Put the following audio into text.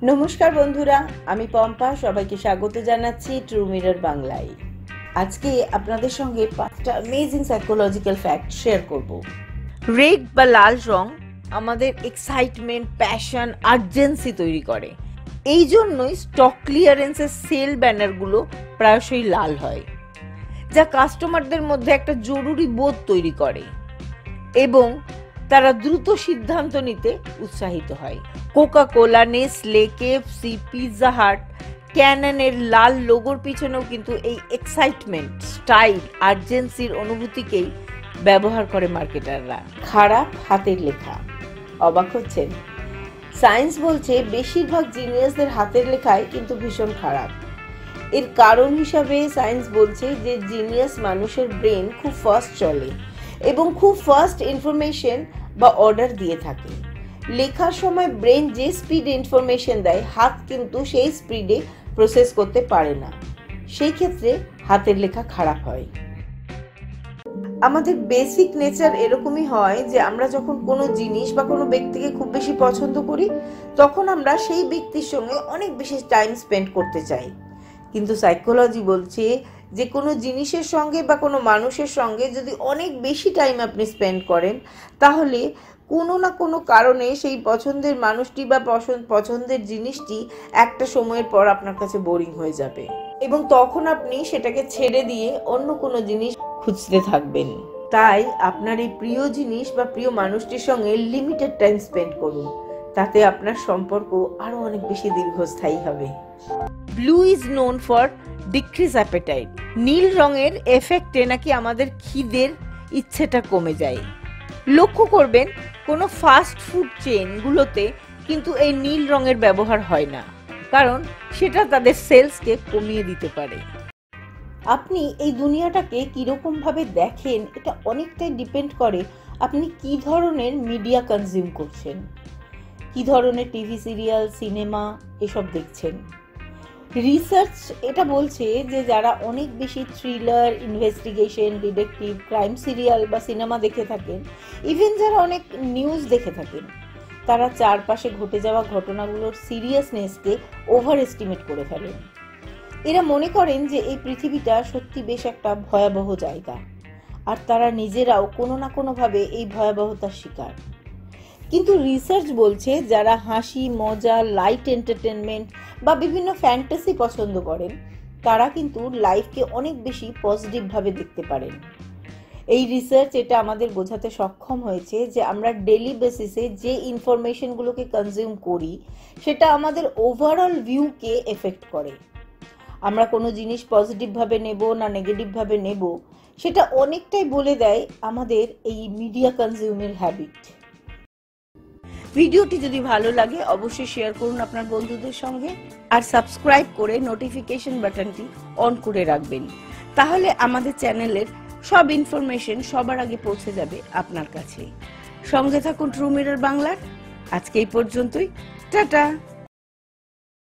নমস্কার বন্ধুরা, আমি পম্পা সবাইকে স্বাগত জানাচ্ছি ট্রু মিরর বাংলায়। আজকে আপনাদের সঙ্গে 5টা অ্যামেজিং সাইকোলজিক্যাল ফ্যাক্ট শেয়ার করব। রেড বা লাল রং আমাদের এক্সাইটমেন্ট, প্যাশন, আর্জেন্সি তৈরি করে। এই জন্যই স্টক ক্লিয়ারেন্সের সেল ব্যানারগুলো প্রায়শই লাল হয়, যা কাস্টমারদের মধ্যে একটা জরুরি বোধ তৈরি করে এবং তারা দ্রুত সিদ্ধান্ত নিতে উৎসাহিত হয়। Coca Cola, Nestle, KFC, Pizza Hut, ক্যাননের লাল লোগোর পিছনেও কিন্তু এই এক্সাইটমেন্ট, স্টাইল, আর্জেন্সির অনুভূতিকেই ব্যবহার করে মার্কেটাররা। খারাপ হাতের লেখা। অবাক হচ্ছেন? সায়েন্স বলছে বেশিরভাগ জিনিয়াসদের হাতের লেখাই কিন্তু ভীষণ খারাপ। এর কারণ হিসাবে সায়েন্স বলছে যে জিনিয়াস মানুষের ব্রেন খুব ফাস্ট চলে এবং খুব ফাস্ট ইনফরমেশন বা অর্ডার দিয়ে থাকে। লেখার সময় ব্রেন যে স্পিডে ইনফরমেশন দেয়, হাত কিন্তু সেই স্পিডে প্রসেস করতে পারে না। সেই ক্ষেত্রে হাতের লেখা খারাপ হয়। আমাদের বেসিক নেচার এরকমই হয় যে আমরা যখন কোনো জিনিস বা কোনো ব্যক্তিকে খুব বেশি পছন্দ করি, তখন আমরা সেই ব্যক্তির সঙ্গে অনেক বেশি টাইম স্পেন্ড করতে চাই। কিন্তু সাইকোলজি বলছে যে কোনো জিনিসের সঙ্গে বা কোনো মানুষের সঙ্গে যদি অনেক বেশি টাইম আপনি স্পেন্ড করেন, তাহলে কোনো না কোনো কারণে সেই পছন্দের মানুষটি বা পছন্দের জিনিসটি একটা সময়ের পর আপনার কাছে বোরিং হয়ে যাবে এবং তখন আপনি সেটাকে ছেড়ে দিয়ে অন্য কোনো জিনিস খুঁজতে থাকবেন। তাই আপনার এই প্রিয় জিনিস বা প্রিয় মানুষটির সঙ্গে লিমিটেড টাইম স্পেন্ড করুন, তাতে আপনার সম্পর্ক আরো অনেক বেশি দীর্ঘস্থায়ী হবে। Blue is known for decrease appetite. নীল রঙের এফেক্টে নাকি আমাদের খিদের ইচ্ছেটা কমে যায়। লক্ষ্য করবেন কোনো ফাস্ট ফুড চেইনগুলোতে কিন্তু এই নীল রঙের ব্যবহার হয় না, কারণ সেটা তাদের সেলসকে কমিয়ে দিতে পারে। আপনি এই দুনিয়াটাকে কিরকম ভাবে দেখেন, এটা অনেকটাই ডিপেন্ড করে আপনি কি ধরনের মিডিয়া কনজিউম করছেন, কি ধরনের টিভি সিরিয়াল, সিনেমা এসব দেখছেন। রিসার্চ এটা বলছে যে যারা অনেক বেশি thriller, investigation, detective, crime serial বা সিনেমা দেখে থাকেন, ইভেন যারা অনেক নিউজ দেখে থাকেন, তারা চারপাশে ঘটে যাওয়া ঘটনাগুলোর সিরিয়াসনেসকে ওভার এস্টিমেট করে ফেলেন। এরা মনে করেন যে এই পৃথিবীটা সত্যি বেশ একটা ভয়াবহ জায়গা, আর তারা নিজেরাও কোনো না কোনোভাবে এই ভয়াবহতার শিকার। কিন্তু রিসার্চ বলছে যারা হাসি, মজা, লাইট এন্টারটেনমেন্ট বা বিভিন্ন ফ্যান্টাসি পছন্দ করেন, তারা কিন্তু লাইফকে অনেক বেশি পজিটিভভাবে দেখতে পারেন। এই রিসার্চ এটা আমাদের বোঝাতে সক্ষম হয়েছে যে আমরা ডেইলি বেসিসে যে ইনফরমেশনগুলোকে কনজিউম করি, সেটা আমাদের ওভারঅল ভিউকে এফেক্ট করে। আমরা কোনো জিনিস পজিটিভভাবে নেব না নেগেটিভভাবে নেব, সেটা অনেকটাই বলে দেয় আমাদের এই মিডিয়া কনজিউমের হ্যাবিট। ভিডিওটি যদি ভালো লাগে অবশ্যই শেয়ার করুন আপনার বন্ধুদের সঙ্গে, আর সাবস্ক্রাইব করে নোটিফিকেশন বাটনটি অন করে রাখবেন। তাহলে আমাদের চ্যানেলের সব ইনফরমেশন সবার আগে পৌঁছে যাবে আপনার কাছে। সঙ্গে থাকুন ট্রু মিরর বাংলার। আজকে এই পর্যন্তই। টাটা।